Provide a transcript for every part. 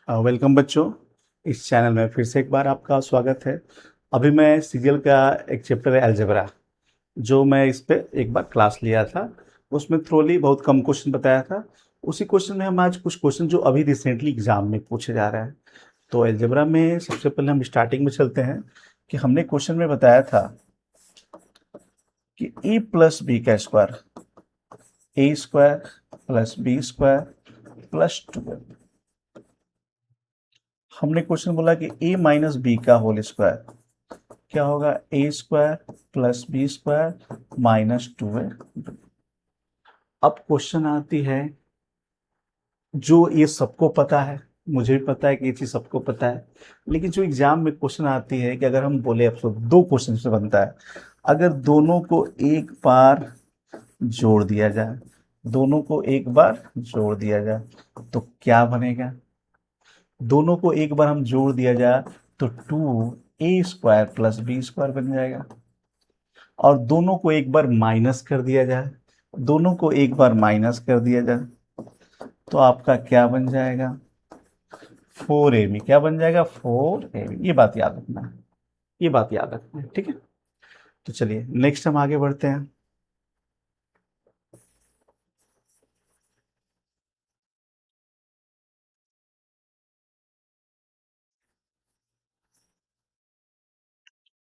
Welcome बच्चों। इस channel में फिर से एक बार आपका स्वागत है। अभी मैं सीरियल का एक चैप्टर है अलजेब्रा, जो मैं इस पे एक बार क्लास लिया था। उसमें थ्रोली बहुत कम क्वेश्चन बताया था। उसी क्वेश्चन में हम आज कुछ क्वेश्चन जो अभी रिसेंटली एग्जाम में पूछे जा रहे हैं। तो अलजेब्रा में सबसे पहले हम स्टार्टिंग में चलते हैं कि हमने क्वेश्चन में बताया था कि ए प्लस बी का square, A square plus B square plus 2। हमने क्वेश्चन बोला कि ए माइनस बी का होल स्क्वायर क्या होगा, ए square plus B square minus 2a। अब क्वेश्चन आती है जो ये सबको पता है, मुझे भी पता है कि ये चीज सबको पता है, लेकिन जो एग्जाम में क्वेश्चन आती है कि अगर हम बोले, अब तो दो क्वेश्चन से बनता है, अगर दोनों को एक बार जोड़ दिया जाए, दोनों को एक बार जोड़ दिया जाए तो क्या बनेगा। दोनों को एक बार हम जोड़ दिया जाए तो 2a square plus B square बन जाएगा। और दोनों को एक बार माइनस कर दिया जाए, दोनों को एक बार माइनस कर दिया जाए तो आपका क्या बन जाएगा, 4ab। क्या बन जाएगा, 4ab। ये बात याद रखना है, ये बात याद रखना है, ठीक है। तो चलिए नेक्स्ट हम आगे बढ़ते हैं।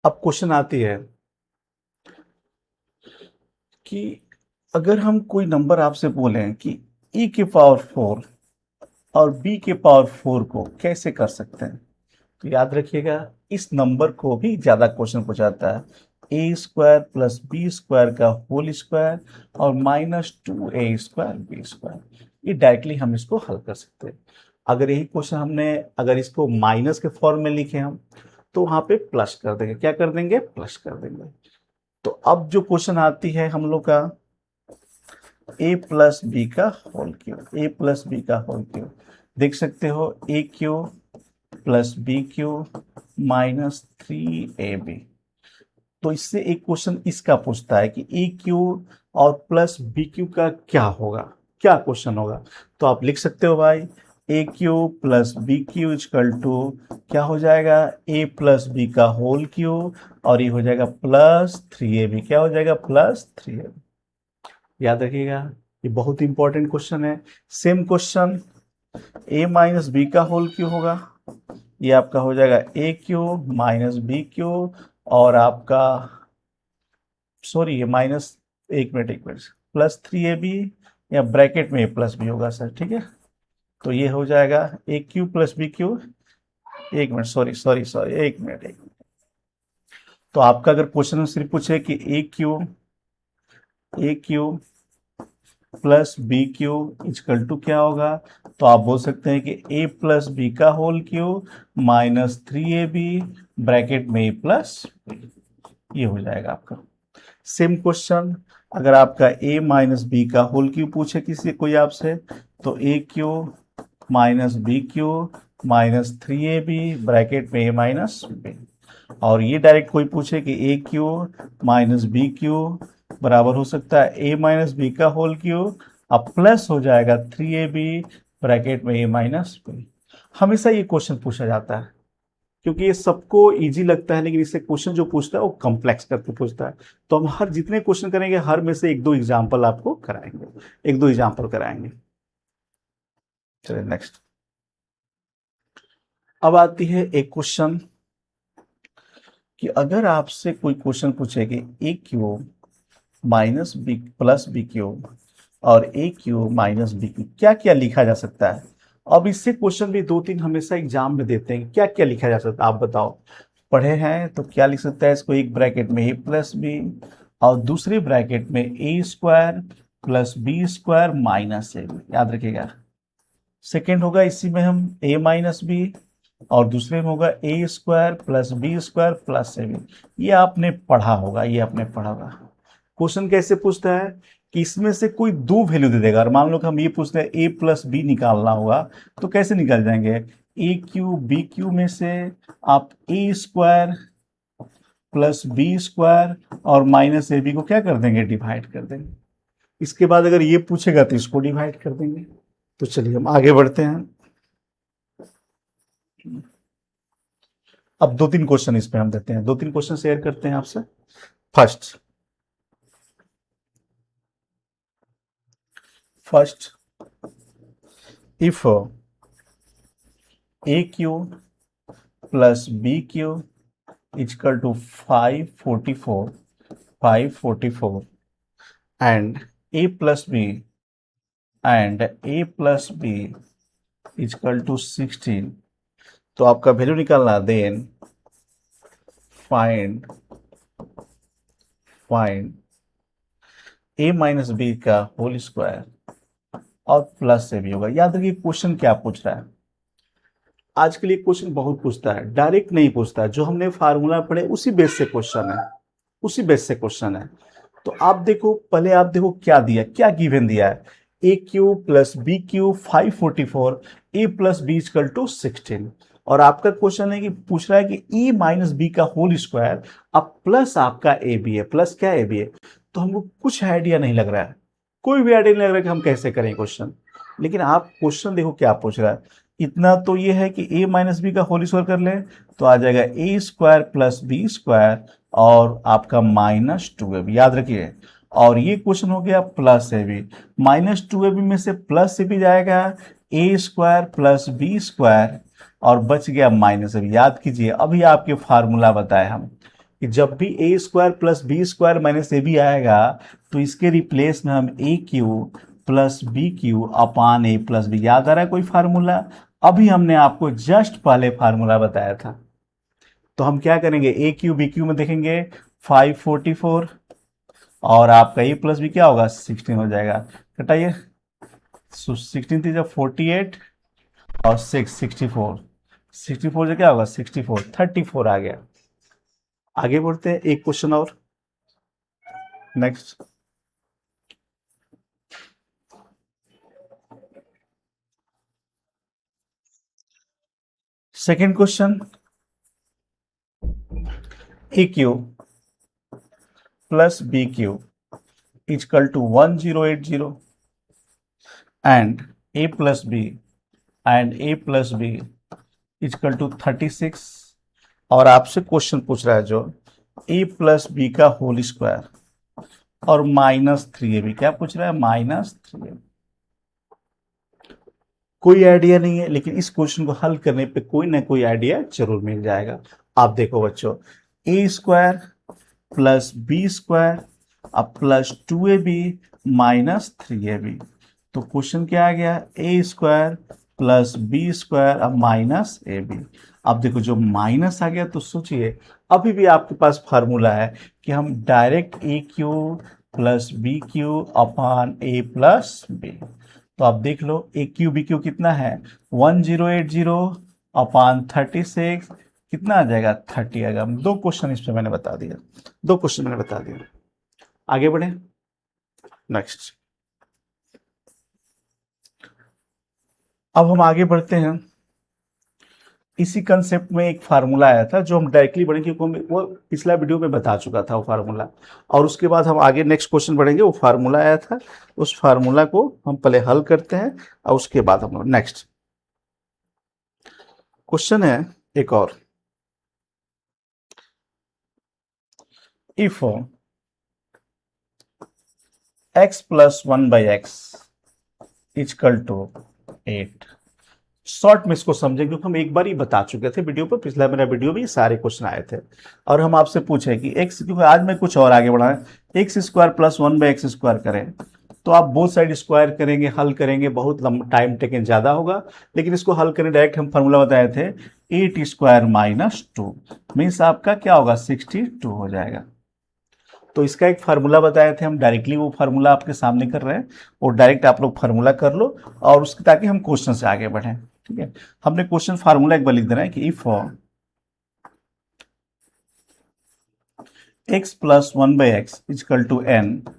अब क्वेश्चन आती है कि अगर हम कोई नंबर आपसे बोलें कि e के पावर 4 और b के पावर 4 को कैसे कर सकते हैं, तो याद रखिएगा इस नंबर को भी ज्यादा क्वेश्चन पूछाता है। A square plus B square का होल स्क्वायर और minus 2a square B square, ये डायरेक्टली हम इसको हल कर सकते हैं। अगर यही क्वेश्चन हमने, अगर इसको माइनस के फॉर्म में लिखे हम, तो वहां पे प्लस कर देंगे। क्या कर देंगे, प्लस कर देंगे। तो अब जो क्वेश्चन आती है हम लोग का ए प्लस बी का whole cube, A plus B का होल क्यूब, देख सकते हो A cube plus B cube minus 3ab। तो इससे एक क्वेश्चन इसका पूछता है कि ए क्यूब और प्लस बी क्यूब का क्या होगा, क्या क्वेश्चन होगा। तो आप लिख सकते हो भाई, A cube plus B cube is equal to क्या हो जाएगा, ए प्लस बी का होल क्यूब और ये हो जाएगा प्लस 3ab। क्या हो जाएगा, प्लस 3ab। याद रखिएगा ये बहुत इंपॉर्टेंट क्वेश्चन है। सेम क्वेश्चन ए माइनस बी का होल क्यूब होगा, ये आपका हो जाएगा a cube minus b cube और आपका, सॉरी ये माइनस, एक मिनट प्लस 3ab, या ब्रैकेट में प्लस बी होगा सर, ठीक है। तो ये हो जाएगा a cube plus B cube, एक मिनट, सॉरी एक मिनट। तो आपका अगर क्वेश्चन में सिर्फ पूछे कि ए cube plus B cube is equal to क्या होगा, तो आप बोल सकते हैं कि ए प्लस बी का whole cube minus 3ab bracket में ए प्लस, ये हो जाएगा आपका। सेम क्वेश्चन अगर आपका ए माइनस बी का होल क्यूब पूछे किसी कोई आपसे, तो a cube minus b cube minus 3ab bracket में ए माइनस बी। और ये डायरेक्ट कोई पूछे कि ए क्यूब माइनस बी क्यूब बराबर हो सकता है ए माइनस बी का होल क्यूब, अब प्लस हो जाएगा 3ab ब्रैकेट में ए माइनस बी। हमेशा ये क्वेश्चन पूछा जाता है क्योंकि ये सबको इजी लगता है, लेकिन इससे क्वेश्चन जो पूछता है वो कॉम्प्लेक्स करके पूछता है। तो हम हर जितने क्वेश्चन करेंगे हर में से एक दो एग्जाम्पल आपको कराएंगे, एक दो एग्जाम्पल कराएंगे। चलिए नेक्स्ट। अब आती है एक क्वेश्चन कि अगर आपसे कोई क्वेश्चन पूछे कि ए cube minus b plus B cube और a cube minus b cube क्या क्या लिखा जा सकता है। अब इससे क्वेश्चन भी दो तीन हमेशा एग्जाम में देते हैं, क्या क्या लिखा जा सकता है आप बताओ। पढ़े हैं तो क्या लिख सकता है, इसको एक ब्रैकेट में ए प्लस बी और दूसरे ब्रैकेट में a square plus B square minus a b, याद रखिएगा। सेकेंड होगा इसी में हम ए माइनस बी और दूसरे में होगा ए square plus B square plus a b. ये आपने पढ़ा होगा, ये आपने पढ़ा होगा। क्वेश्चन कैसे पूछता है कि इसमें से कोई दो वैल्यू दे देगा, और मान लो कि हम ये पूछते हैं ए प्लस बी निकालना होगा, तो कैसे निकल जाएंगे, ए क्यू बी क्यू में से आप ए स्क्वायर प्लस बी स्क्वायर और माइनस ए बी को क्या कर देंगे, डिवाइड कर देंगे। इसके बाद अगर ये पूछेगा तो इसको डिवाइड कर देंगे। तो चलिए हम आगे बढ़ते हैं। अब 2-3 क्वेश्चन इस पे हम देते हैं, 2-3 क्वेश्चन शेयर करते हैं आपसे। First if A cube plus B cube is equal to 544 and A plus B is equal to 16, तो आपका वैल्यू निकालना, then find A minus B का होल स्क्वायर और प्लस से भी होगा। याद रखिए क्वेश्चन क्या पूछ रहा है, आज के लिए क्वेश्चन बहुत पूछता है, डायरेक्ट नहीं पूछता है। जो हमने फार्मूला पढ़े उसी बेस से क्वेश्चन है, उसी बेस से क्वेश्चन है। तो आप देखो, पहले आप देखो क्या दिया, क्या गिवन दिया है, a cube plus B cube 544, a plus b equal to 16, और आपका क्वेश्चन है कि पूछ रहा है कि ए माइनस बी का होल स्क्वायर अब प्लस आपका ए बी है, प्लस क्या ए बी है। तो हमको कुछ आइडिया नहीं लग रहा है, कोई भी आइडिया नहीं लग रहा है कि हम कैसे करें क्वेश्चन। लेकिन आप क्वेश्चन देखो क्या पूछ रहा है, इतना तो ये है कि ए माइनस बी का होल स्क्वायर कर लें तो आ जाएगा ए स्क्वायर प्लस बी स्क्वायर और आपका माइनस 2ab, याद रखिए। और ये क्वेश्चन हो गया plus a B, minus 2ab में से प्लस ए बी जाएगा, ए स्क्वायर प्लस बी स्क्वायर और बच गया माइनस ए बी। याद कीजिए अभी आपके फार्मूला बताए हम कि जब भी a square plus B square minus a b आएगा तो इसके रिप्लेस में हम a cube plus B cube upon a plus b, याद आ रहा है कोई फार्मूला? अभी हमने आपको जस्ट पहले फार्मूला बताया था। तो हम क्या करेंगे, ए क्यू बी क्यू में देखेंगे 544 और आपका ए प्लस बी क्या होगा 16 हो जाएगा, घटाइए 16 थी जब 48 और 64 से क्या होगा 64, 34 आ गया। आगे बढ़ते हैं, एक क्वेश्चन और, next. Second question, A cube plus B cube is equal to 1080 and A plus B is equal to 36, और आपसे क्वेश्चन पूछ रहा है जो ए प्लस बी का होल स्क्वायर और माइनस 3ab, क्या पूछ रहा है -3ab। कोई आइडिया नहीं है, लेकिन इस क्वेश्चन को हल करने पे कोई ना कोई आइडिया जरूर मिल जाएगा। आप देखो बच्चों, ए स्क्वायर प्लस बी स्क्वायर अब प्लस 2ab माइनस 3ab, तो क्वेश्चन क्या आ गया, ए स्क्वायर प्लस बी स्क्वायर अब माइनस ए बी। अब देखो जो माइनस आ गया तो सोचिए अभी भी आपके पास फार्मूला है कि हम direct A cube plus B cube upon a plus B. तो आप देख लो ए क्यू बी क्यू कितना है 1080 अपान 36, कितना आ जाएगा 30 आएगा। दो क्वेश्चन इस पे मैंने बता दिया, दो क्वेश्चन मैंने बता दिया। आगे बढ़े, नेक्स्ट। अब हम आगे बढ़ते हैं, इसी कंसेप्ट में एक फार्मूला आया था जो हम डायरेक्टली बढ़ेंगे क्योंकि वो पिछला वीडियो में बता चुका था वो फार्मूला, और उसके बाद हम आगे नेक्स्ट क्वेश्चन बढ़ेंगे। वो फार्मूला आया था, उस फार्मूला को हम पहले हल करते हैं और उसके बाद हम नेक्स्ट क्वेश्चन है एक और। If x plus 1/x is equal to 8, short में इसको समझें क्योंकि हम एक बार ही बता चुके थे वीडियो पर, पिछला मेरा वीडियो भी सारे क्वेश्चन आए थे। और हम आपसे पूछे कि x, क्योंकि आज मैं कुछ और आगे बढ़ा है, x square plus 1/x square करें तो आप बोथ साइड स्क्वायर करेंगे, हल करेंगे, बहुत लंबा टाइम टेकन ज्यादा होगा। लेकिन इसको हल करें डायरेक्ट, हम फॉर्मूला बताए थे 8 स्क्वायर माइनस 2 मीन्स आपका क्या होगा 62 हो जाएगा। तो इसका एक फार्मूला बताए थे हम, डायरेक्टली वो फार्मूला आपके सामने कर रहे हैं, वो डायरेक्ट आप लोग फार्मूला कर लो और उसके ताकि हम क्वेश्चन से आगे बढ़ें। ठीक है, हमने क्वेश्चन फार्मूला एक बार लिख देना है कि if x plus 1/x is equal to n,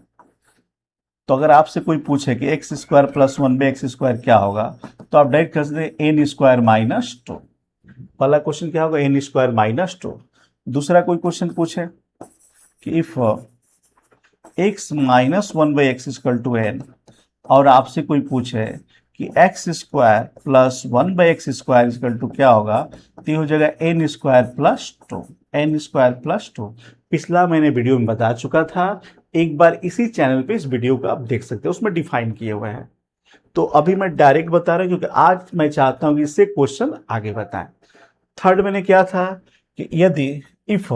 तो अगर आपसे कोई पूछे कि X square plus 1/x square क्या होगा तो आप डायरेक्ट कर सकते एन स्क्वायर माइनस 2। पहला क्वेश्चन क्या होगा एन स्क्वायर माइनस 2। दूसरा कोई क्वेश्चन पूछे कि if x minus 1/x is equal to n, और आपसे कोई पूछे कि X square plus 1/x² equal to क्या होगा, तो ये हो जाएगा n square plus 2, n square plus 2। पिछला मैंने वीडियो में बता चुका था, एक बार इसी चैनल पे इस वीडियो को आप देख सकते हो, उसमें डिफाइन किए हुए हैं। तो अभी मैं डायरेक्ट बता रहा हूं क्योंकि आज मैं चाहता हूं कि इससे क्वेश्चन आगे बताएं। थर्ड मैंने क्या था कि यदि if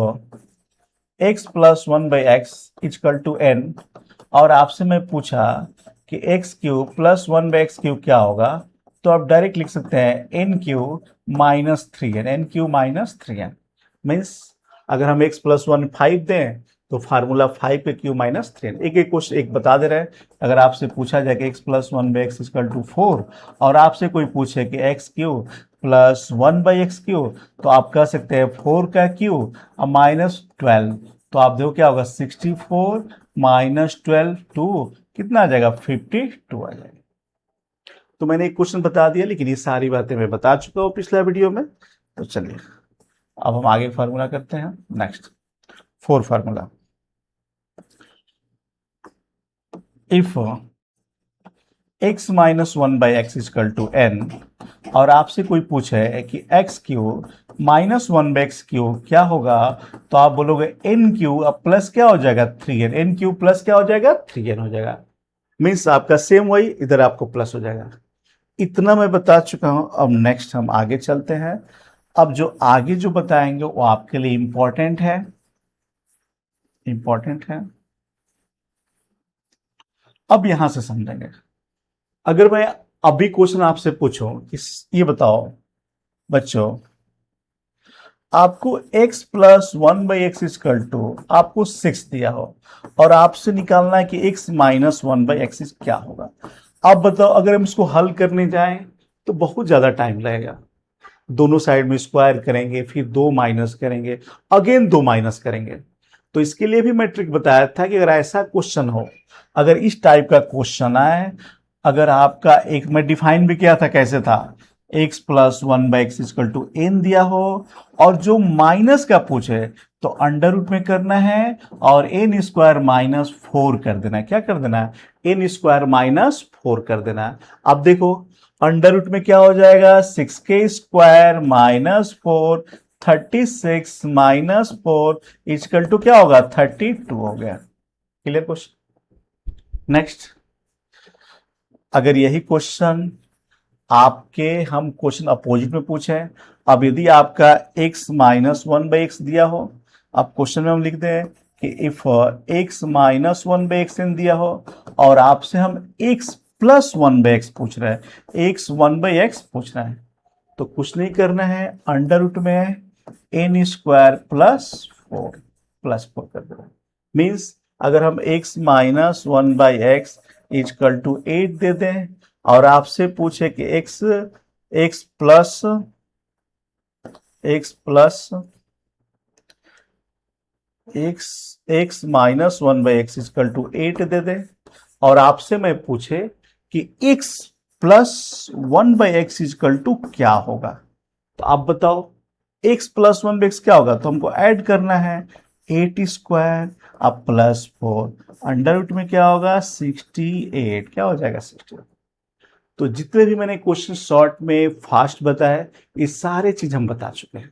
x plus 1/x equal to n, और आपसे मैं पूछा कि x³ प्लस 1/x³ क्या होगा, तो आप डायरेक्ट लिख सकते हैं n³ minus 3n, n³ minus 3n। Means अगर हम x प्लस 1 5 दें तो फार्मूला 5 के क्यू माइनस 3n। एक एक क्वेश्चन एक बता दे रहे हैं। अगर आपसे पूछा जाए कि x plus 1/x equal to 4, और आपसे कोई पूछे कि x³ प्लस 1/x³, तो आप कह सकते हैं 4 का क्यू और माइनस 12, तो आप देखो क्या होगा 64 माइनस 12 2 कितना आ जाएगा 52 आ जाएगा। तो मैंने एक क्वेश्चन बता दिया, लेकिन ये सारी बातें मैं बता चुका हूँ पिछला वीडियो में। तो चलिए अब हम आगे फार्मूला करते हैं। Next 4 formula, if x minus 1/x equal to n, और आपसे कोई पूछे कि x³ माइनस 1/x³ क्या होगा, तो आप बोलोगे n³ अब प्लस क्या हो जाएगा 3n, n³ प्लस क्या हो जाएगा 3n हो जाएगा। मीन्स आपका सेम वही, इधर आपको प्लस हो जाएगा। इतना मैं बता चुका हूं। अब नेक्स्ट हम आगे चलते हैं। अब जो आगे जो बताएंगे वो आपके लिए इंपॉर्टेंट है, इंपॉर्टेंट है। अब यहां से समझेंगे। अगर मैं अभी क्वेश्चन आपसे पूछूं कि ये बताओ बच्चों, आपको x plus 1/x equal to आपको 6 दिया हो, और आपसे निकालना है कि x माइनस 1/x क्या होगा। आप बताओ अगर हम इसको हल करने जाएं तो बहुत ज्यादा टाइम लगेगा। दोनों साइड में स्क्वायर करेंगे, फिर 2 माइनस करेंगे, अगेन 2 माइनस करेंगे। तो इसके लिए भी मैं ट्रिक बताया था कि अगर ऐसा क्वेश्चन हो, अगर इस टाइप का क्वेश्चन आए, अगर आपका एक मैं डिफाइन भी किया था कैसे था, x plus 1/x equal to n दिया हो, और जो माइनस का पूछे तो अंडर रूट में करना है और n स्क्वायर माइनस 4 कर देना है। क्या कर देना है, n स्क्वायर माइनस 4 कर देना है। अब देखो अंडर रूट में क्या हो जाएगा 6k² minus 4, 36 minus 4 equal to क्या होगा 32 हो गया। Clear question. नेक्स्ट, अगर यही क्वेश्चन आपके हम क्वेश्चन अपोजिट में पूछे, अब यदि आपका x माइनस 1/x दिया हो, अब क्वेश्चन में हम लिखते हैं कि इफ x माइनस 1/xn दिया हो, और आपसे हम x प्लस 1/x पूछ रहे हैं, x 1/x पूछ रहे हैं, तो कुछ नहीं करना है, अंडर रूट में n स्क्वायर प्लस 4 कर देना। मीन्स अगर हम x minus 1/x equal to 8 दे दें, और आपसे पूछे कि x plus x minus 1/x equal to 8 दे दे, और आपसे मैं पूछे कि x plus 1/x equal to क्या होगा, तो आप बताओ x प्लस 1/x क्या होगा, तो हमको ऐड करना है 8 स्क्वायर अब प्लस 4, अंडर रूट में क्या होगा 68, क्या हो जाएगा 68। तो जितने भी मैंने क्वेश्चन शॉर्ट में फास्ट बताया, ये सारे चीज हम बता चुके हैं।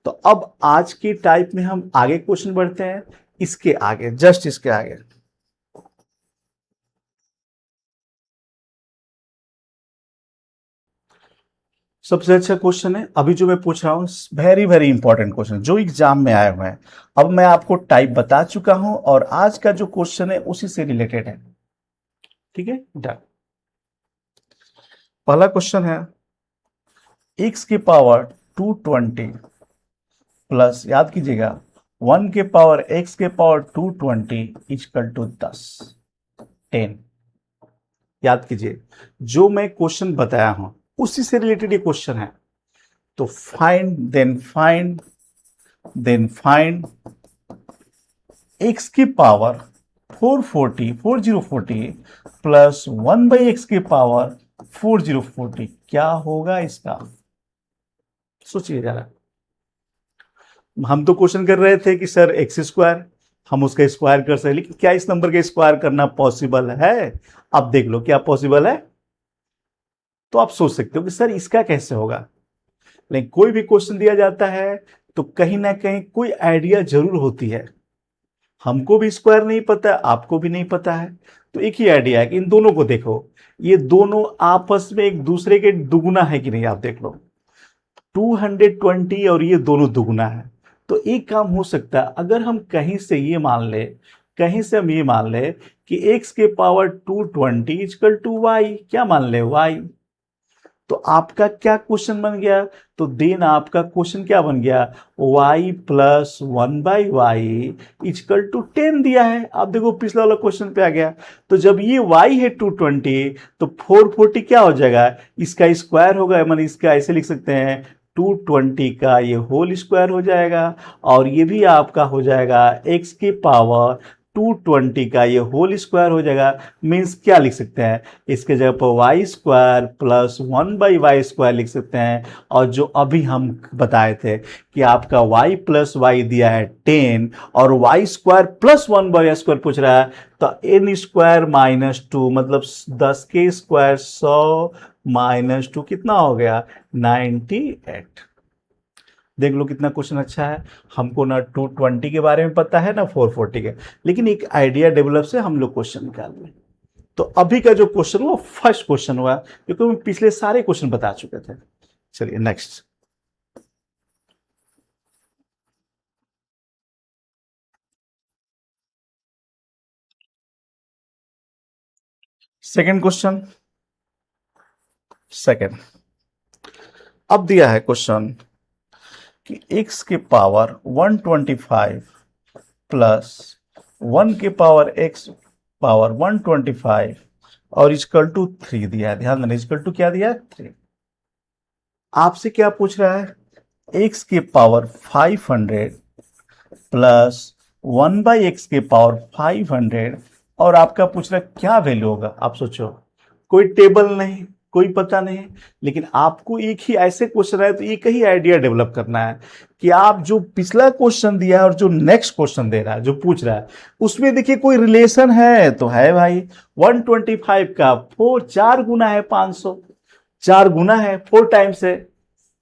तो अब आज के टाइप में हम आगे क्वेश्चन बढ़ते हैं, इसके आगे, जस्ट इसके आगे। सबसे अच्छा क्वेश्चन है अभी जो मैं पूछ रहा हूं, वेरी वेरी इंपॉर्टेंट क्वेश्चन जो एग्जाम में आए हुए हैं। अब मैं आपको टाइप बता चुका हूं, और आज का जो क्वेश्चन है उसी से रिलेटेड है। ठीक है, डन। पहला क्वेश्चन है x की पावर 220 प्लस, याद कीजिएगा 1 के पावर x के पावर 220 इक्वल टू 10। याद कीजिए जो मैं क्वेश्चन बताया हूं उसी से रिलेटेड ये क्वेश्चन है। तो फाइंड x की पावर 4040 प्लस 1/x की पावर 4040 क्या होगा इसका। सोचिए जरा, हम तो क्वेश्चन कर रहे थे कि सर x², हम उसका स्क्वायर कर सकते, लेकिन क्या इस नंबर का स्क्वायर करना पॉसिबल है। अब देख लो क्या पॉसिबल है। तो आप सोच सकते हो कि सर इसका कैसे होगा। लेकिन कोई भी क्वेश्चन दिया जाता है तो कहीं ना कहीं कोई आइडिया जरूर होती है। हमको भी स्क्वायर नहीं पता, आपको भी नहीं पता है, तो एक ही आइडिया है कि इन दोनों को देखो, ये दोनों आपस में एक दूसरे के दुगुना है कि नहीं, आप देख लो 220 और ये दोनों दुगुना है। तो एक काम हो सकता है, अगर हम कहीं से ये मान ले, कहीं से हम ये मान ले कि x के पावर 220 इक्वल टू वाई, क्या मान ले y, तो आपका क्या क्वेश्चन बन गया, तो देन आपका क्वेश्चन क्या बन गया, y plus 1/y equal to 10 दिया है। आप देखो पिछला वाला क्वेश्चन पे आ गया। तो जब ये y है 220 तो 440 क्या हो जाएगा, इसका स्क्वायर होगा, मतलब इसका ऐसे लिख सकते हैं 220 का ये होल स्क्वायर हो जाएगा, और ये भी आपका हो जाएगा x की पावर 220 का ये होल स्क्वायर हो जाएगा। मीन्स क्या लिख सकते हैं, इसके जगह पर Y square plus 1/y square लिख सकते हैं। और जो अभी हम बताए थे कि आपका y प्लस वाई दिया है 10 और Y square plus 1/y square पूछ रहा है, तो n स्क्वायर माइनस 2 मतलब 10 के स्क्वायर 100 माइनस 2 कितना हो गया 98। देख लो कितना क्वेश्चन अच्छा है। हमको ना 220 के बारे में पता है ना 440 के, लेकिन एक आइडिया डेवलप से हम लोग क्वेश्चन निकाल लें। तो अभी का जो क्वेश्चन हुआ फर्स्ट क्वेश्चन हुआ, क्योंकि हम पिछले सारे क्वेश्चन बता चुके थे। चलिए नेक्स्ट, सेकंड क्वेश्चन। सेकंड, अब दिया है क्वेश्चन कि x के पावर 125 प्लस 1 के पावर x पावर 125 और इक्वल टू 3 दिया है। ध्यान देना, इक्वल टू क्या दिया है 3। आपसे क्या पूछ रहा है, x के पावर 500 प्लस 1/x के पावर 500 और आपका पूछ रहा है क्या वैल्यू होगा। आप सोचो, कोई टेबल नहीं, कोई पता नहीं, लेकिन आपको एक ही ऐसे क्वेश्चन है तो एक ही आइडिया डेवलप करना है कि आप जो पिछला क्वेश्चन दिया है और जो नेक्स्ट क्वेश्चन दे रहा है, जो पूछ रहा है, उसमें देखिए कोई रिलेशन है तो है भाई। 125 का 4 गुना है 500, 4 गुना है 4 टाइम्स है।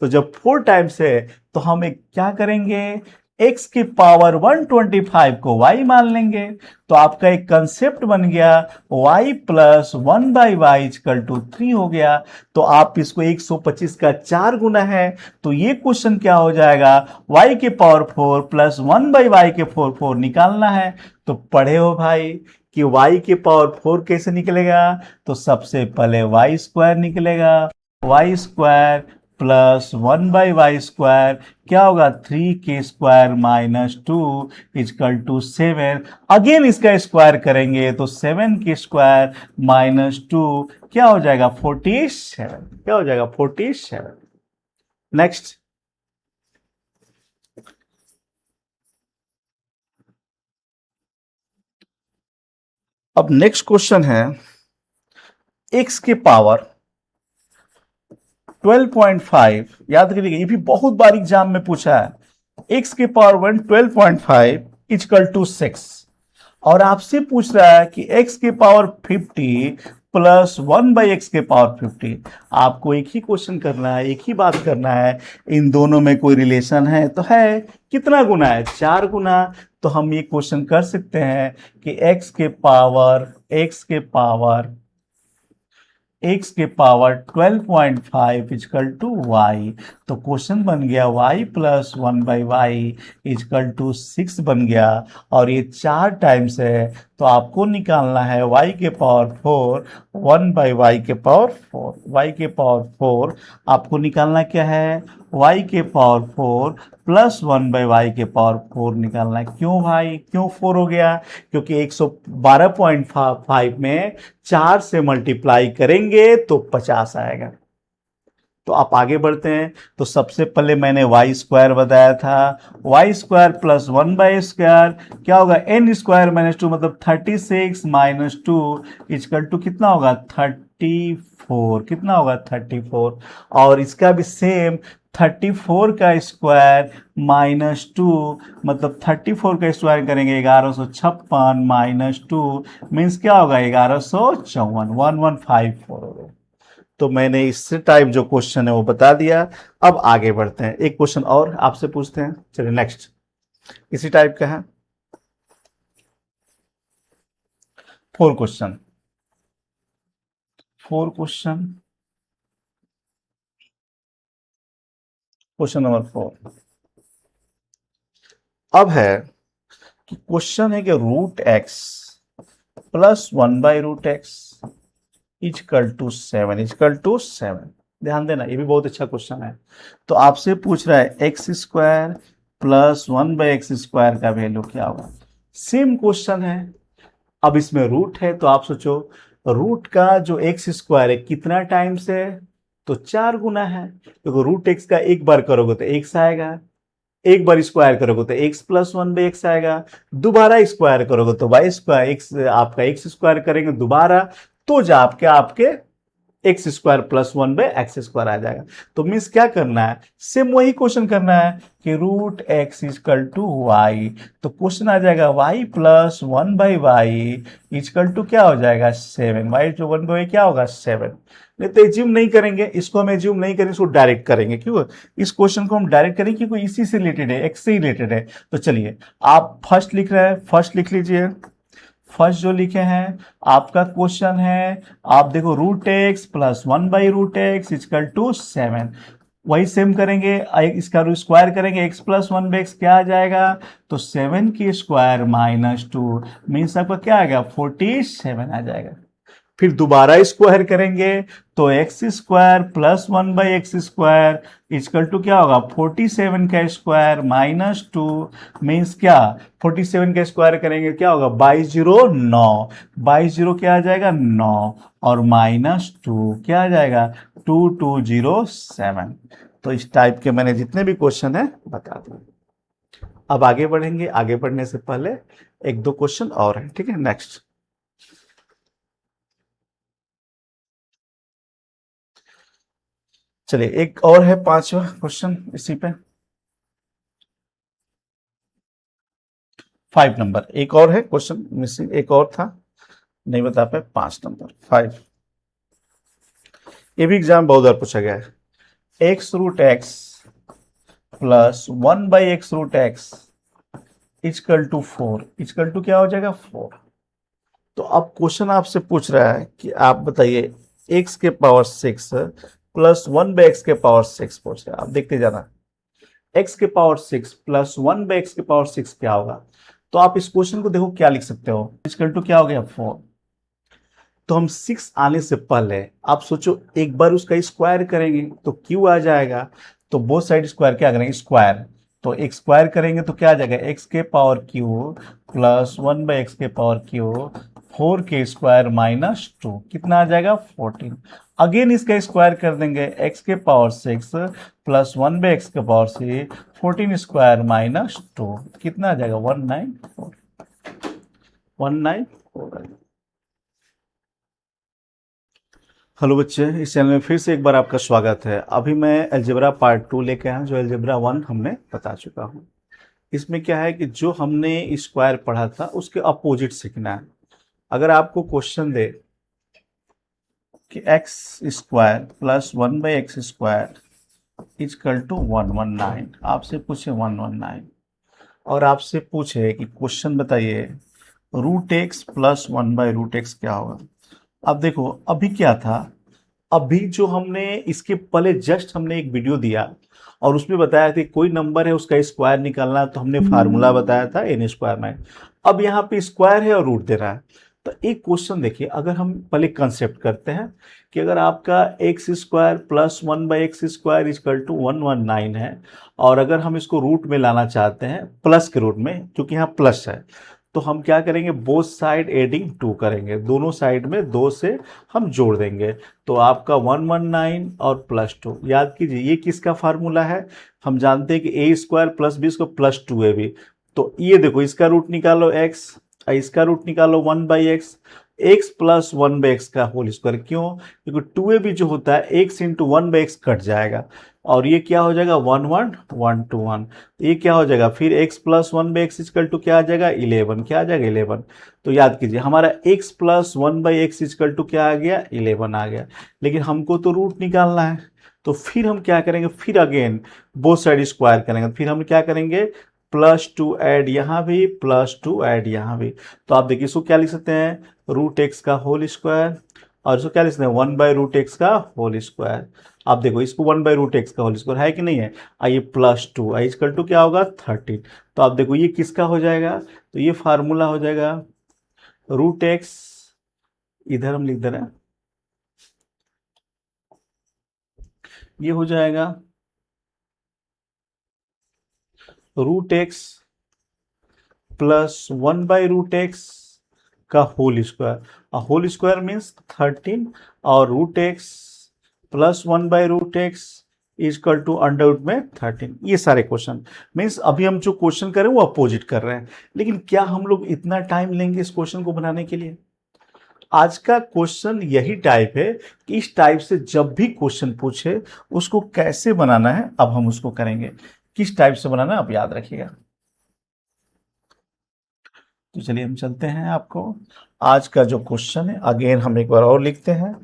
तो जब 4 टाइम्स है तो हम एक क्या करेंगे, x की पावर 125 को y मान लेंगे। तो आपका एक कंसेप्ट बन गया y plus 1/y equal to 3 हो गया। तो आप इसको 125 का 4 गुना है, तो ये क्वेश्चन क्या हो जाएगा, y के पावर 4 प्लस 1/y के 4 निकालना है। तो पढ़े हो भाई कि y के पावर 4 कैसे निकलेगा, तो सबसे पहले y स्क्वायर निकलेगा, y square plus 1/y square क्या होगा 3k square minus 2 equal to 7। Again इसका स्क्वायर करेंगे तो 7k स्क्वायर माइनस 2 क्या हो जाएगा 47, क्या हो जाएगा 47। नेक्स्ट, अब नेक्स्ट क्वेश्चन है x के पावर 12.5, याद करिएगा ये भी बहुत बार एग्जाम में पूछा है। x के पावर 12.5 इक्वल टू 6 और आपसे पूछ रहा है कि x के पावर 50 प्लस 1/x के पावर 50। आपको एक ही क्वेश्चन करना है, एक ही बात करना है, इन दोनों में कोई रिलेशन है तो है, कितना गुना है 4 गुना। तो हम ये क्वेश्चन कर सकते हैं कि x के पावर 12.5 इक्वल टू y। तो क्वेश्चन बन गया y plus 1/y equal to 6 बन गया, और ये 4 टाइम्स है तो आपको निकालना है y के पावर 4 1/y के पावर 4। y के पावर 4 आपको निकालना क्या है, y के पावर 4 प्लस 1/y के पावर 4 निकालना है। क्यों भाई, क्यों 4 हो गया, क्योंकि 112.5 में 4 से मल्टीप्लाई करेंगे तो 50 आएगा। तो आप आगे बढ़ते हैं। तो सबसे पहले मैंने वाई स्क्वायर बताया था, वाई स्क्वायर प्लस 1/स्क्वायर क्या होगा n स्क्वायर माइनस 2 मतलब 36 माइनस 2 इक्वल टू कितना होगा 34, कितना होगा 34। और इसका भी सेम 34 का स्क्वायर माइनस 2 मतलब 34 का स्क्वायर करेंगे 1156 माइनस 2 मीन्स क्या होगा 1154, 1154 हो गया। तो मैंने इससे टाइप जो क्वेश्चन है वो बता दिया। अब आगे बढ़ते हैं, एक क्वेश्चन और आपसे पूछते हैं। चलिए नेक्स्ट, इसी टाइप का है, 4 क्वेश्चन। 4 क्वेश्चन, क्वेश्चन नंबर 4 अब है कि क्वेश्चन है कि root X plus 1/√x is equal to 7, is equal to 7। ध्यान देना, ये भी बहुत अच्छा क्वेश्चन है। तो आपसे पूछ रहा है एक्स स्क्वायर प्लस 1/x² का वैल्यू क्या होगा। सेम क्वेश्चन है। अब इसमें रूट है तो आप सोचो रूट का जो x² है कितना टाइम्स है, तो 4 गुना है। तो रूट एक्स का एक बार करोगे तो x आएगा, एक बार स्क्वायर करोगे तो x प्लस 1/x आएगा, दोबारा स्क्वायर करोगे तो y² x, आपका x² करेंगे दोबारा तो जाके आपके x² प्लस 1/x² आ जाएगा। तो मीन्स क्या करना है, सेम वही क्वेश्चन करना है कि root X is equal to Y. तो क्वेश्चन आ जाएगा y plus 1/y is equal to क्या हो जाएगा 7। y जो 1/y क्या होगा 7। नहीं तो एज्यूम नहीं करेंगे, इसको हम एज्यूम नहीं करेंगे, इसको डायरेक्ट करेंगे। क्यों, इस क्वेश्चन को हम डायरेक्ट करेंगे क्योंकि इसी से रिलेटेड है, एक्स से रिलेटेड है। तो चलिए आप फर्स्ट लिख रहे हैं, फर्स्ट लिख लीजिए। फर्स्ट जो लिखे हैं आपका क्वेश्चन है, आप देखो root X plus 1/√x is equal to 7। वही सेम करेंगे, इसका स्क्वायर करेंगे, x प्लस 1/x क्या आ जाएगा, तो 7 की स्क्वायर माइनस 2 मीन्स आपका क्या आएगा 47 आ जाएगा। फिर दोबारा स्क्वायर करेंगे तो x² plus 1/x² is equal to क्या होगा 47 का स्क्वायर माइनस 2 मीन्स क्या, 47 का स्क्वायर करेंगे क्या होगा 2209, 22 क्या आ जाएगा 9 और माइनस 2 क्या आ जाएगा 2207। तो इस टाइप के मैंने जितने भी क्वेश्चन है बता दिए। अब आगे बढ़ेंगे, आगे बढ़ने से पहले एक दो क्वेश्चन और है, ठीक है। नेक्स्ट, चलिए एक और है 5वां क्वेश्चन इसी पे, 5 नंबर। एक और है क्वेश्चन मिसिंग, एक और था नहीं बता पाए, 5 नंबर 5। ये भी एग्जाम बहुत बार पूछा गया है। x√x plus 1/x√x is equal to 4, is equal to क्या हो जाएगा 4। तो अब क्वेश्चन आपसे पूछ रहा है कि आप बताइए x के पावर 6 प्लस 1/x के पावर 6 पूछ रहा है। आप देखते जाना, x के पावर 6 प्लस 1/x के पावर 6 क्या होगा। तो आप इस क्वेश्चन को देखो क्या लिख सकते हो, इजकल टू क्या हो गया 4। तो हम 6 आने से पहले आप सोचो एक बार उसका स्क्वायर करेंगे तो q आ जाएगा। तो बोथ साइड स्क्वायर क्या करेंगे स्क्वायर, तो एक स्क्वायर करेंगे तो क्या आ जाएगा x के पावर q प्लस 1/x के पावर q 4 के स्क्वायर माइनस 2 कितना आ जाएगा 14। अगेन इसका स्क्वायर कर देंगे x के पावर 6 प्लस 1/x के पावर 6 14 स्क्वायर माइनस 2 कितना आ जाएगा 194, 194। हेलो बच्चे, इस चैनल में फिर से एक बार आपका स्वागत है। अभी मैं अलजेब्रा पार्ट 2 लेके आया हूँ, जो अलजेब्रा 1 हमने बता चुका हूँ। इसमें क्या है कि जो हमने स्क्वायर पढ़ा था उसके अपोजिट सीखना है। अगर आपको क्वेश्चन दे कि x² plus 1/x² is equal to 119, आपसे पूछे 119 और आपसे पूछे कि क्वेश्चन बताइए रूट एक्स प्लस 1/√x क्या होगा। अब देखो अभी क्या था, अभी जो हमने इसके पहले जस्ट हमने एक वीडियो दिया और उसमें बताया था कि कोई नंबर है उसका स्क्वायर निकालना, तो हमने फार्मूला बताया था n²। अब यहाँ पे स्क्वायर है और रूट दे रहा है। तो एक क्वेश्चन देखिए, अगर हम पहले कंसेप्ट करते हैं कि अगर आपका x² plus 1/x² is equal to 119 है और अगर हम इसको रूट में लाना चाहते हैं प्लस के रूट में, क्योंकि यहाँ प्लस है, तो हम क्या करेंगे बोथ साइड एडिंग 2 करेंगे, दोनों साइड में 2 से हम जोड़ देंगे। तो आपका 119 और प्लस 2, याद कीजिए ये किसका फार्मूला है, हम जानते हैं कि a² प्लस b इसको प्लस 2ab। तो ये देखो इसका रूट निकालो x, इसका रूट निकालो 1/x, x plus one by X का होल स्क्वायर। क्यों? क्योंकि टू ए बी जो होता है x into one by x cut जाएगा और ये क्या हो जाएगा 1 1 1 2 1। ये क्या हो जाएगा फिर X plus one by X is equal to क्या आ जाएगा 11। क्या आ जाएगा 11। तो याद कीजिए हमारा X plus one by X is equal to क्या आ गया 11 आ गया। लेकिन हमको तो रूट निकालना है तो फिर हम क्या करेंगे, फिर अगेन बोथ साइड स्क्वायर करेंगे। फिर हम क्या करेंगे +2 ऐड यहाँ भी +2 ऐड यहाँ भी। तो आप देखिए इसको क्या लिख सकते हैं रूट एक्स का होल स्क्वायर और इसको क्या लिख सकते हैं 1/√x का होल स्क्वायर। आप देखो इसको 1/√x का होल स्क्वायर है कि नहीं है। आइए +2 आई इक्वल टू क्या होगा 13। तो आप देखो ये किसका हो जाएगा, तो ये फार्मूला हो जाएगा √x, इधर हम लिख दे रहे हैं, ये हो जाएगा √x प्लस 1/√x का whole square. Whole square means 13 और √x plus 1/√x is equal to under में 13। ये सारे क्वेश्चन मीन्स अभी हम जो क्वेश्चन कर रहे हैं वो अपोजिट कर रहे हैं। लेकिन क्या हम लोग इतना टाइम लेंगे इस क्वेश्चन को बनाने के लिए? आज का क्वेश्चन यही टाइप है कि इस टाइप से जब भी क्वेश्चन पूछे उसको कैसे बनाना है अब हम उसको करेंगे। किस टाइप से बनाना है अब याद रखिएगा। तो चलिए हम चलते हैं आपको आज का जो क्वेश्चन है अगेन हम एक बार और लिखते हैं।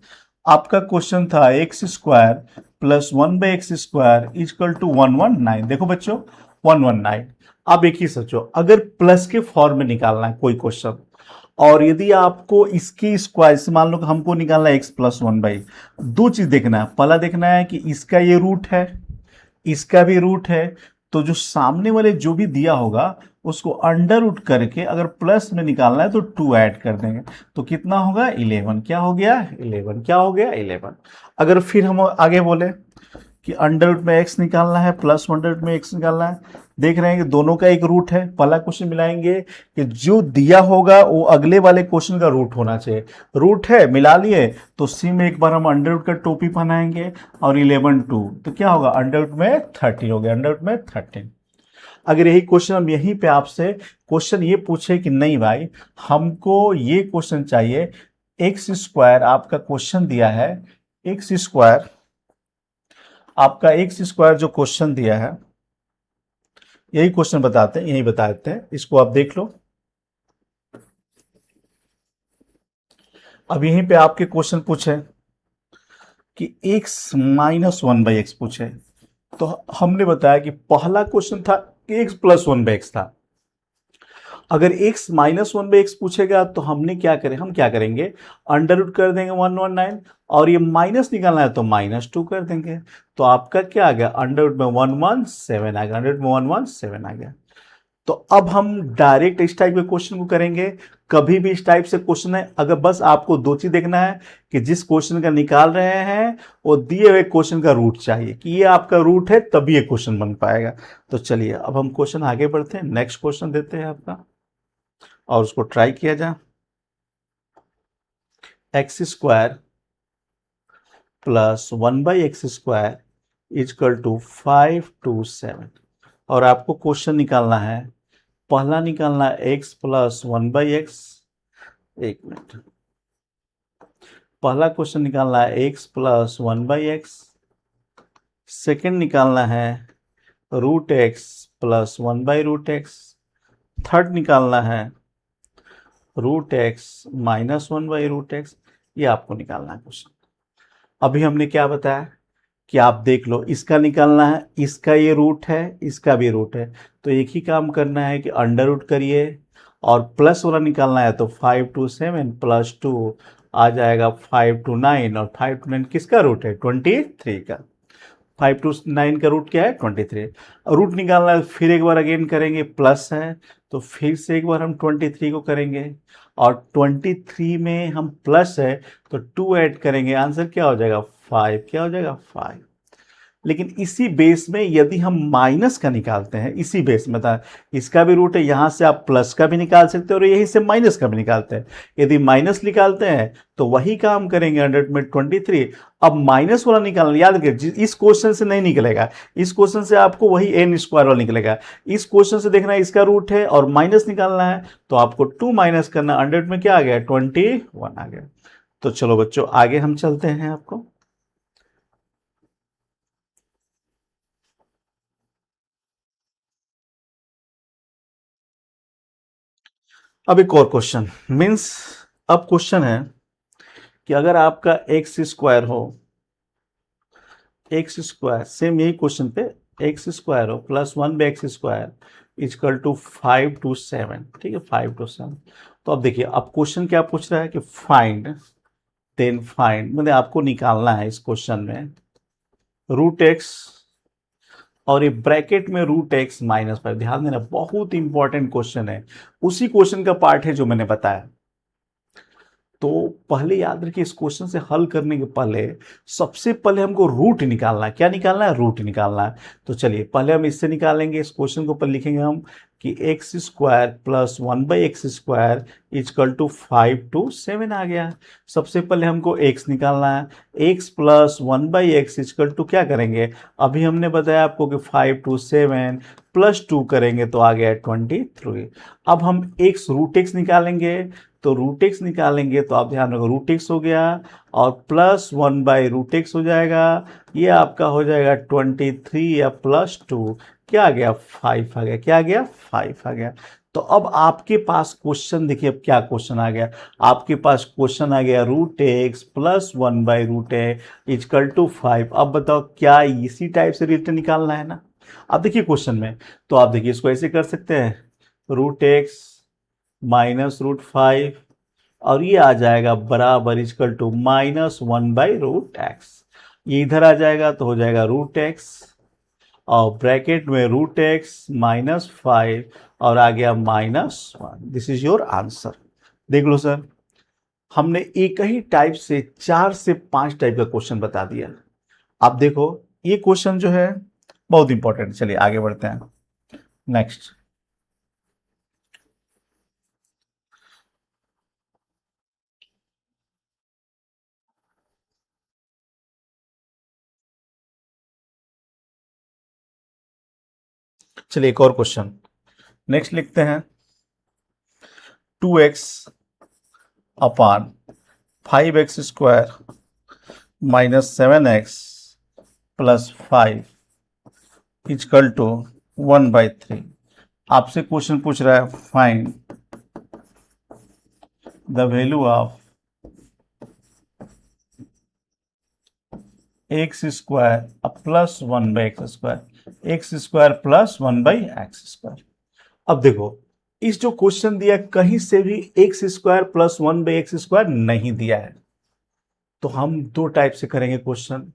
आपका क्वेश्चन था X square plus 1/x² is equal to 119। देखो बच्चों 119। अब एक ही सोचो अगर प्लस के फॉर्म में निकालना है कोई क्वेश्चन और यदि आपको इसकी स्क्वायर से मान लो कि हमको निकालना है x प्लस 1/, दो चीज देखना है। पहला देखना है कि इसका ये रूट है, इसका भी रूट है, तो जो सामने वाले जो भी दिया होगा उसको अंडर रूट करके अगर प्लस में निकालना है तो 2 ऐड कर देंगे तो कितना होगा 11। क्या हो गया 11। क्या हो गया 11। अगर फिर हम आगे बोले कि अंडर रूट में x निकालना है प्लस अंडर रूट में x निकालना है, देख रहे हैं कि दोनों का एक रूट है। पहला क्वेश्चन मिलाएंगे कि जो दिया होगा वो अगले वाले क्वेश्चन का रूट होना चाहिए। रूट है मिला लिए तो सी में एक बार हम अंडर रूट का टोपी बनाएंगे और 11 2 तो क्या होगा अंडर रूट में 13 हो गया। अंडर रूट में 13। अगर यही क्वेश्चन हम यहीं पे आपसे क्वेश्चन ये पूछे कि नहीं भाई हमको ये क्वेश्चन चाहिए x², आपका क्वेश्चन दिया है x², आपका x² जो क्वेश्चन दिया है यही क्वेश्चन बताते हैं, यही बता देते हैं, इसको आप देख लो। अब यहीं पे आपके क्वेश्चन पूछे कि x माइनस 1/x पूछे तो हमने बताया कि पहला क्वेश्चन था कि x प्लस 1/x था। अगर x माइनस 1/x पूछेगा तो हमने क्या करें, हम क्या करेंगे अंडर रूट कर देंगे 119 और ये माइनस निकालना है तो -2 कर देंगे। तो आपका क्या आ गया अंडर रूट में 117 आ गया। अंडर रूट में 117 आ गया। तो अब हम डायरेक्ट इस टाइप के क्वेश्चन को करेंगे। कभी भी इस टाइप से क्वेश्चन है अगर बस आपको दो चीज देखना है कि जिस क्वेश्चन का निकाल रहे हैं वो दिए हुए क्वेश्चन का रूट चाहिए कि ये आपका रूट है तभी ये क्वेश्चन बन पाएगा। तो चलिए अब हम क्वेश्चन आगे बढ़ते हैं, नेक्स्ट क्वेश्चन देते हैं आपका और उसको ट्राई किया जाए। x² plus 1/x² is equal to 5 2 7 और आपको क्वेश्चन निकालना है, पहला निकालना है x प्लस 1/x। एक मिनट, पहला क्वेश्चन निकालना है x प्लस 1/x। सेकेंड निकालना है √x प्लस 1/√x। थर्ड निकालना है √x माइनस 1/√x। ये आपको निकालना है क्वेश्चन। अभी हमने क्या बताया कि आप देख लो इसका निकालना है, इसका ये रूट है, इसका भी रूट है, तो एक ही काम करना है कि अंडर रूट करिए और प्लस वाला निकालना है तो 5 2 7 प्लस 2 आ जाएगा 5 2 9 और 5 2 9 किसका रूट है 23 का। 5 2 9 का रूट क्या है 23। रूट निकालना है फिर एक बार अगेन करेंगे, प्लस है तो फिर से एक बार हम 23 को करेंगे और 23 में हम प्लस है तो 2 ऐड करेंगे, आंसर क्या हो जाएगा 5। क्या हो जाएगा 5। लेकिन इसी बेस में यदि हम माइनस का निकालते हैं, इसी बेस में था, इसका भी रूट है, यहां से आप प्लस का भी निकाल सकते हैं और यहीं से माइनस का भी निकालते हैं। यदि माइनस निकालते हैं तो वही काम करेंगे 100 में 23। अब माइनस वाला निकालना, याद रखिए इस क्वेश्चन से नहीं निकलेगा, इस क्वेश्चन से आपको वही एन स्क्वायर वाला निकलेगा। इस क्वेश्चन से देखना है इसका रूट है और माइनस निकालना है, तो आपको 2 माइनस करना, 100 में क्या आ गया 21 आ गया। तो चलो बच्चों आगे हम चलते हैं आपको। अब एक और क्वेश्चन मीन्स, अब क्वेश्चन है कि अगर आपका एक्स स्क्वायर हो, एक्स स्क्वायर सेम यही क्वेश्चन पे, एक्स स्क्वायर हो plus 1/x² is equal to 5 to 7, ठीक है 5 to 7। तो अब देखिए अब क्वेश्चन क्या पूछ रहा है कि फाइंड, देन फाइंड मतलब आपको निकालना है इस क्वेश्चन में रूट एक्स और ये ब्रैकेट में रूट एक्स माइनस 5। ध्यान देना बहुत इंपॉर्टेंट क्वेश्चन है, उसी क्वेश्चन का पार्ट है जो मैंने बताया। तो पहले याद रखिए इस क्वेश्चन से हल करने के पहले सबसे पहले हमको रूट निकालना है। क्या निकालना है? रूट निकालना है। तो चलिए पहले हम इससे निकालेंगे, इस क्वेश्चन को ऊपर लिखेंगे हम कि X square plus 1/x² is equal to 5 to 7 आ गया। सबसे पहले हमको x निकालना है, x plus 1/x is equal to क्या करेंगे, अभी हमने बताया आपको कि 5 to 7 प्लस 2 करेंगे तो आ गया 23। अब हम x रूट x निकालेंगे, तो रूट एक्स निकालेंगे तो आप ध्यान रखो रूट एक्स हो गया और प्लस 1/√x हो जाएगा, ये आपका हो जाएगा 23 या प्लस 2 क्या आ गया 5 आ गया। क्या आ गया 5 आ गया। तो अब आपके पास क्वेश्चन देखिए, अब क्या क्वेश्चन आ गया, आपके पास क्वेश्चन आ गया root X plus 1/√x is equal to 5। अब बताओ क्या इसी टाइप से रिटर्न निकालना है ना। अब देखिए क्वेश्चन में, तो आप देखिए इसको ऐसे कर सकते हैं रूट एक्स माइनस √5 और ये आ जाएगा बराबर इजकल टू -1/√x। ये इधर आ जाएगा तो हो जाएगा रूट एक्स और ब्रैकेट में रूट एक्स -5 और आ गया -1। This is your answer. देख लो सर, हमने एक ही टाइप से 4 से 5 टाइप का क्वेश्चन बता दिया। आप देखो ये क्वेश्चन जो है बहुत इंपॉर्टेंट। चलिए आगे बढ़ते हैं नेक्स्ट। चलिए एक और क्वेश्चन नेक्स्ट लिखते हैं 2x upon 5x² -7x plus 5 is equal to 1/3। आपसे क्वेश्चन पूछ रहा है find the value of x² plus 1/x², x² plus 1/x²। अब देखो इस जो क्वेश्चन दिया कहीं से भी x² प्लस 1/x² नहीं दिया है, तो हम दो टाइप से करेंगे क्वेश्चन।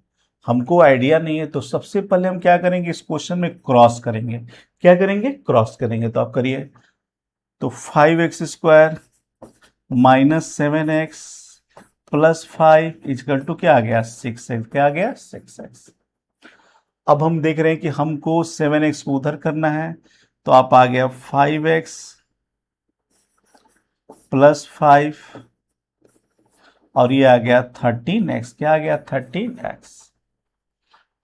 हमको आइडिया नहीं है तो सबसे पहले हम क्या करेंगे, इस क्वेश्चन में क्रॉस करेंगे। क्या करेंगे? क्रॉस करेंगे। तो आप करिए, तो 5x² -7x plus 5 is equal to क्या आ गया 6x। क्या आ गया 6x। अब हम देख रहे हैं कि हमको 7x को उधर करना है, तो आप आ गया 5x प्लस 5 और ये आ गया 13x। क्या आ गया 13x।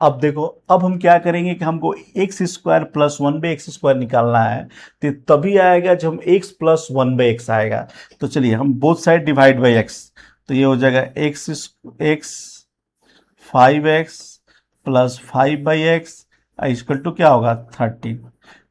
अब देखो अब हम क्या करेंगे कि हमको x² प्लस 1/x² निकालना है, तो तभी आएगा जब हम x प्लस 1/x आएगा। तो चलिए हम both side divide by x, तो ये हो जाएगा x 5x plus 5/x equal to क्या होगा 13।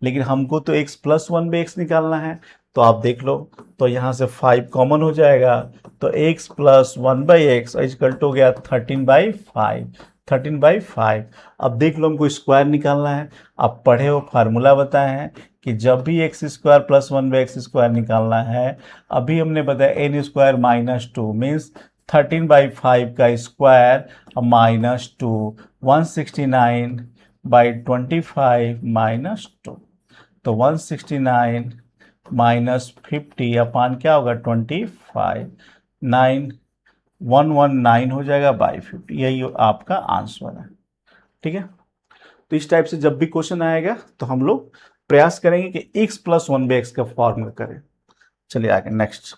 लेकिन हमको तो x प्लस 1/x निकालना है, तो आप देख लो, तो यहाँ से 5 कॉमन हो जाएगा, तो x plus 1/x equal to हो गया 13/5। 13/5। अब देख लो हमको स्क्वायर निकालना है। आप पढ़े हो, फार्मूला बताए हैं कि जब भी x² प्लस 1/x² निकालना है, अभी हमने बताया n² -2 मीन्स 13/5 का स्क्वायर -2 169/25 -2। तो 169 -50 अपान क्या होगा 25, 9 119 हो जाएगा बाई 50। यही आपका आंसर है। ठीक है। तो इस टाइप से जब भी क्वेश्चन आएगा तो हम लोग प्रयास करेंगे कि x plus one by X का फॉर्म में करें। चलिए आगे next.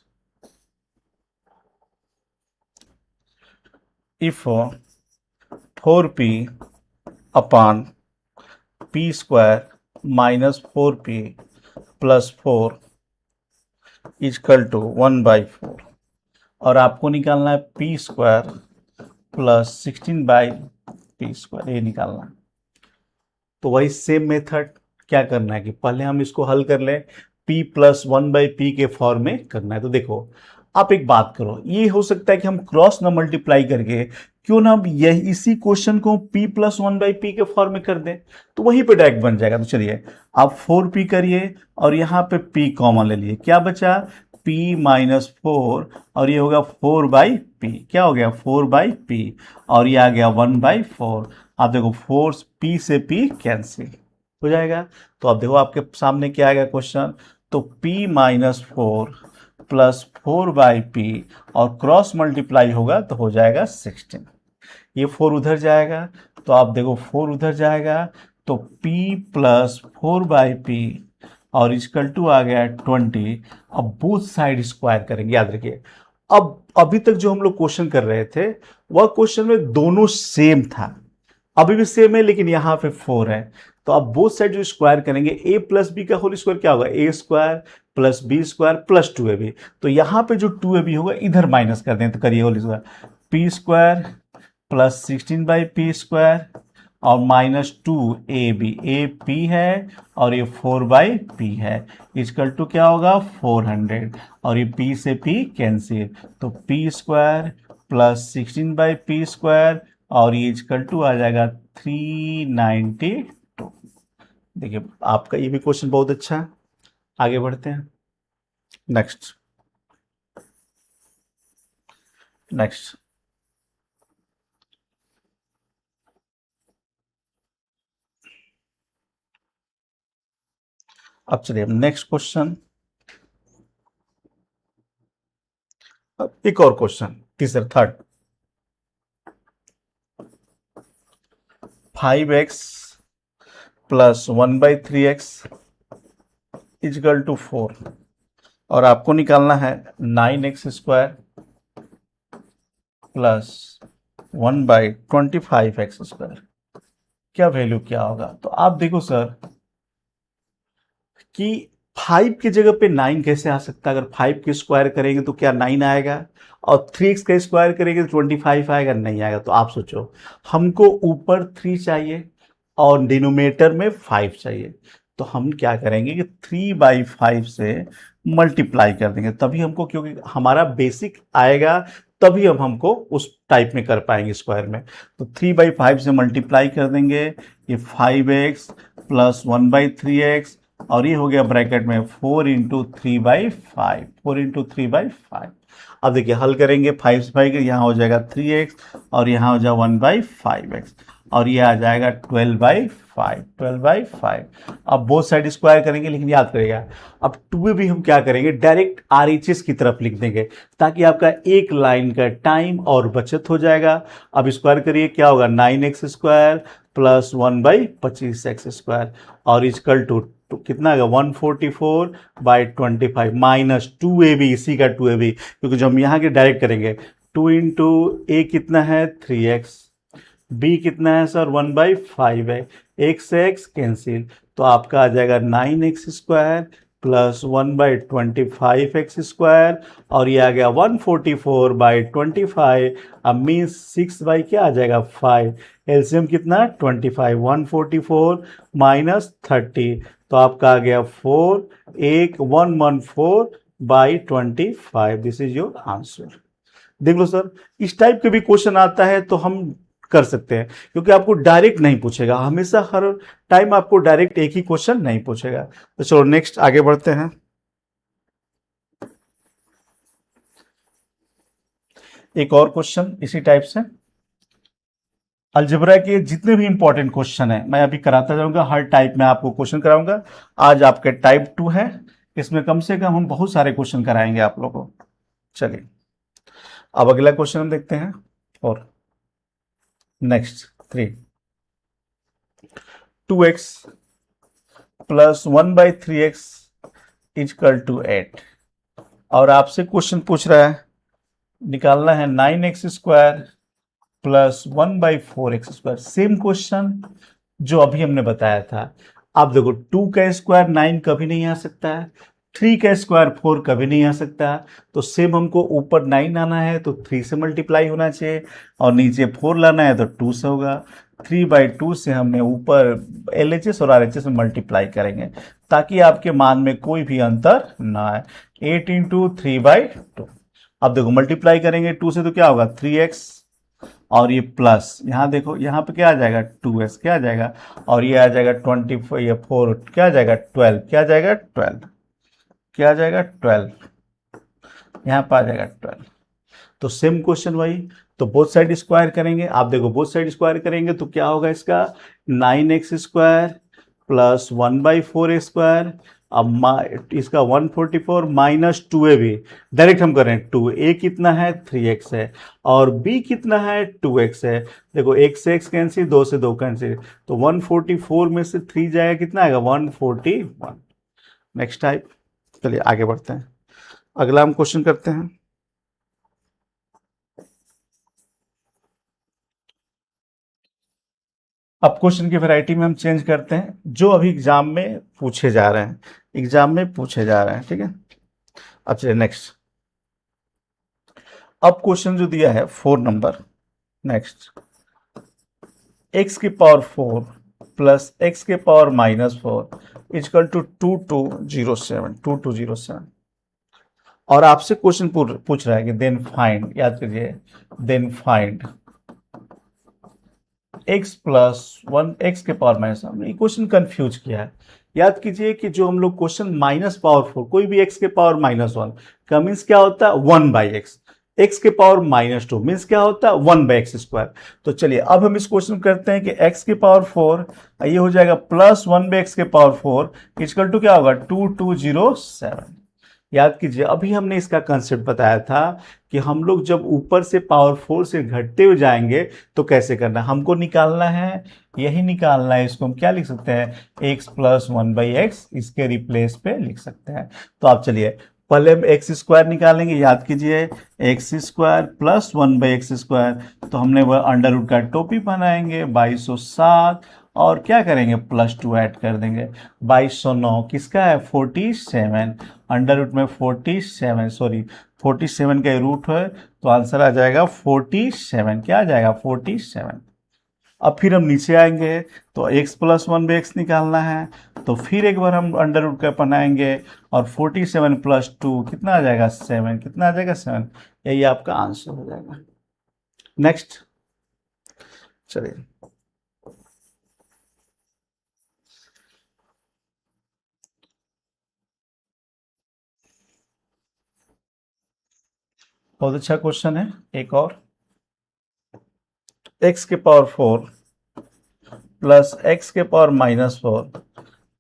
If 4p upon P square minus 4p plus 4 is equal to 1/4 और आपको निकालना है P square plus 16/p square, ये निकालना है। तो वही सेम मेथड क्या करना है कि पहले हम इसको हल कर लें, p प्लस 1/p के फॉर्म में करना है। तो देखो आप एक बात करो, ये हो सकता है कि हम क्रॉस ना मल्टीप्लाई करके क्यों ना हम यही इसी क्वेश्चन को p प्लस 1/p के फॉर्म में कर दें, तो वहीं पे डायरेक्ट बन जाएगा। तो चलिए आप 4p करिए और यहाँ पे p कॉमन ले लिए, क्या बचा p माइनस 4 और ये होगा 4/p, क्या हो गया 4/p और ये आ गया 1/4। आप देखो 4p से p कैंसिल हो जाएगा। तो अब देखो आपके सामने क्या आएगा क्वेश्चन, तो p माइनस 4 प्लस 4/p और क्रॉस मल्टीप्लाई होगा तो हो जाएगा 16। ये 4 उधर जाएगा तो आप देखो 4 उधर जाएगा तो p प्लस 4/p और इक्वल टू आ गया 20। अब बोथ साइड स्क्वायर करेंगे, याद रखिए। अब अभी तक जो हम लोग क्वेश्चन कर रहे थे वह क्वेश्चन में दोनों सेम था, अभी भी सेम है लेकिन यहाँ पे 4 है। तो आप बोथ साइड जो स्क्वायर करेंगे a प्लस बी का होल स्क्वायर क्या होगा, a square plus B square plus 2ab। तो यहाँ पे जो 2ab होगा इधर माइनस कर दें, तो करिए whole square p square plus 16/p square और माइनस 2ab, a p है और ये 4/p है, इक्वल टू क्या होगा 400 और ये p से p कैंसिल, तो p square plus 16/p square और ये इक्वल टू आ जाएगा 392। देखिए आपका ये भी क्वेश्चन बहुत अच्छा है। आगे बढ़ते हैं नेक्स्ट। नेक्स्ट अब चलिए नेक्स्ट क्वेश्चन, एक और क्वेश्चन तीसरा third. 5x plus 1/3x is equal to 4 और आपको निकालना है 9x square plus 1/25x square, क्या वैल्यू क्या होगा। तो आप देखो सर कि 5 की जगह पे 9 कैसे आ सकता है, अगर 5 के स्क्वायर करेंगे तो क्या 9 आएगा और 3x का स्क्वायर करेंगे तो 25 आएगा, नहीं आएगा। तो आप सोचो हमको ऊपर 3 चाहिए और डिनोमिनेटर में 5 चाहिए, तो हम क्या करेंगे कि 3/5 से मल्टीप्लाई कर देंगे तभी हमको, क्योंकि हमारा बेसिक आएगा तभी हम हमको उस टाइप में कर पाएंगे स्क्वायर में। तो 3/5 से मल्टीप्लाई कर देंगे, ये 5x प्लस 1/3x और ये हो गया ब्रैकेट में 4 इंटू 3/5, 4 इंटू 3/5। अब देखिए हल करेंगे 5 से 5 यहाँ हो जाएगा 3x और यहाँ हो जाएगा 1/5x और ये आ जाएगा 12/5, 12/5। अब बोथ साइड स्क्वायर करेंगे, लेकिन याद करिएगा अब 2 भी हम क्या करेंगे डायरेक्ट RHS की तरफ लिख देंगे ताकि आपका एक लाइन का टाइम और बचत हो जाएगा। अब स्क्वायर करिए क्या होगा 9x square plus 1/25x square और इजकल टू कितना आएगा 144/25 माइनस 2ab, इसी का 2ab क्योंकि जो हम यहाँ के डायरेक्ट करेंगे 2 इंटू a कितना है 3x, b कितना है सर 1/5 है, x से x कैंसिल, तो आपका आ जाएगा 9x square plus 1/25x square और ये आ गया 144/25। अब मीन्स 6 बाई क्या आ जाएगा 5, एलसीएम कितना 25, 144 माइनस 30 तो आपका आ गया 114/25। This is your answer. देख लो सर इस टाइप के भी क्वेश्चन आता है तो हम कर सकते हैं, क्योंकि आपको डायरेक्ट नहीं पूछेगा, हमेशा हर टाइम आपको डायरेक्ट एक ही क्वेश्चन नहीं पूछेगा। तो चलो नेक्स्ट आगे बढ़ते हैं। एक और क्वेश्चन इसी टाइप से, अलजेब्रा के जितने भी इंपॉर्टेंट क्वेश्चन है मैं अभी कराता जाऊंगा, हर टाइप में आपको क्वेश्चन कराऊंगा। आज आपके टाइप 2 है, इसमें कम से कम हम बहुत सारे क्वेश्चन कराएंगे आप लोगों को। चलिए अब अगला क्वेश्चन हम देखते हैं और next 3। 2x plus 1/3x is equal to 8। और आपसे क्वेश्चन पूछ रहा है निकालना है 9x² plus 1/4x²। Same question जो अभी हमने बताया था। आप देखो 2 का स्क्वायर 9 कभी नहीं आ सकता है, 3 का स्क्वायर 4 कभी नहीं आ सकता। तो सेम हमको ऊपर 9 आना है तो 3 से मल्टीप्लाई होना चाहिए, और नीचे 4 लाना है तो 2 से होगा। 3/2 से हमने ऊपर LHS और RHS में मल्टीप्लाई करेंगे ताकि आपके मान में कोई भी अंतर ना आए। 8 इंटू 3/2। अब देखो मल्टीप्लाई करेंगे 2 से तो क्या होगा 3x, और ये प्लस यहाँ देखो यहाँ पे क्या आ जाएगा 2x, क्या आ जाएगा, और ये आ जाएगा 24, ये 4 क्या आ जाएगा 12, क्या आ जाएगा 12, क्या आ जाएगा 12, यहाँ पे आ जाएगा 12। तो सेम क्वेश्चन वही, तो बोथ साइड स्क्वायर करेंगे। आप देखो बोथ साइड स्क्वायर करेंगे तो क्या होगा इसका 9x² प्लस 1/4x²। अब इसका 144 माइनस 2a भी डायरेक्ट हम करें, 2a कितना है 3x है, और b कितना है 2x है। देखो x से x कैंसिल, 2 से 2 कैंसिल, तो 144 में से 3 जाएगा कितना आएगा 141। नेक्स्ट टाइप, चलिए आगे बढ़ते हैं, अगला हम क्वेश्चन करते हैं। अब क्वेश्चन की वैरायटी में हम चेंज करते हैं जो अभी एग्जाम में पूछे जा रहे हैं, एग्जाम में पूछे जा रहे हैं, ठीक है। अब चलिए नेक्स्ट। अब क्वेश्चन जो दिया है 4 नंबर, नेक्स्ट, x की पावर 4 प्लस x के पावर -4 इजकल टू 2207। और आपसे क्वेश्चन पूछ रहा है कि देन फाइंड, याद करिए, then find x plus 1 x के पावर माइनस। हमने ये क्वेश्चन कंफ्यूज किया है। याद कीजिए कि जो हम लोग क्वेश्चन -4 कोई भी x के पावर -1 का मीन्स क्या होता है 1/x, x के पावर -2 मीन्स क्या होता है 1/x²। तो चलिए अब हम इस क्वेश्चन करते हैं कि x की पावर 4 ये हो जाएगा प्लस 1/x के पावर 4 इक्वल टू क्या होगा 2207। याद कीजिए अभी हमने इसका कंसेप्ट बताया था कि हम लोग जब ऊपर से पावर 4 से घटते हुए जाएंगे तो कैसे करना, हमको निकालना है, यही निकालना है। इसको हम क्या लिख सकते हैं x प्लस 1/x, इसके रिप्लेस पे लिख सकते हैं। तो आप चलिए पहले हम x² निकालेंगे। याद कीजिए x² प्लस 1/x², तो हमने वह अंडर रूट का टोपी बनाएंगे 2207, और क्या करेंगे +2 ऐड कर देंगे। 2209 किसका है 47, अंडर रूट में 47, सॉरी 47 का रूट है तो आंसर आ जाएगा 47, क्या आ जाएगा 47। अब फिर हम नीचे आएंगे तो x प्लस 1/x निकालना है, तो फिर एक बार हम अंडर रूट का बनाएंगे, और 47 प्लस 2 कितना आ जाएगा 7, कितना आ जाएगा 7, यही आपका आंसर हो जाएगा। नेक्स्ट, चलिए बहुत अच्छा क्वेश्चन है एक और, x के पावर 4 प्लस x के पावर -4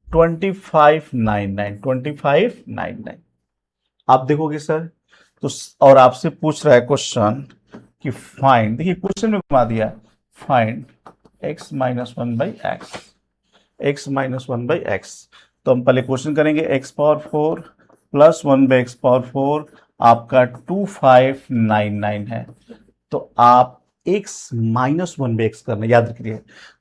2599। आप देखोगे सर तो और आपसे पूछ रहा है क्वेश्चन कि फाइंड, देखिए क्वेश्चन में घुमा दिया, फाइंड x माइनस 1/x, तो हम पहले क्वेश्चन करेंगे x power 4 plus 1/x power 4 आपका 2599 है। तो आप x माइनस 1/x करना याद रखिए।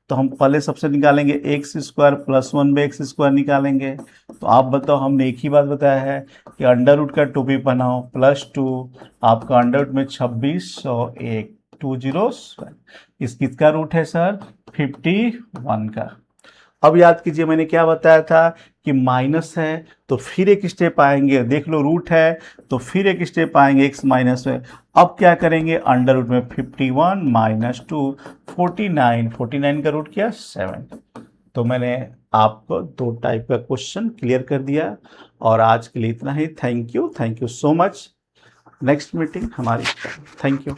तो हम पहले सबसे निकालेंगे x² प्लस 1/x² निकालेंगे। तो आप बताओ, हमने एक ही बात बताया है कि अंडर रूट का 2 भी बनाओ +2, आपका अंडर रूट में 2601 207, इस किसका रूट है सर 51 का। अब याद कीजिए मैंने क्या बताया था कि माइनस है तो फिर एक स्टेप आएंगे, देख लो रूट है तो फिर एक स्टेप आएंगे x माइनस है। अब क्या करेंगे अंडर रूट में 51 माइनस 2 49 का रूट क्या 7। तो मैंने आपको 2 टाइप का क्वेश्चन क्लियर कर दिया, और आज के लिए इतना ही। Thank you so much. Next meeting हमारी, थैंक यू।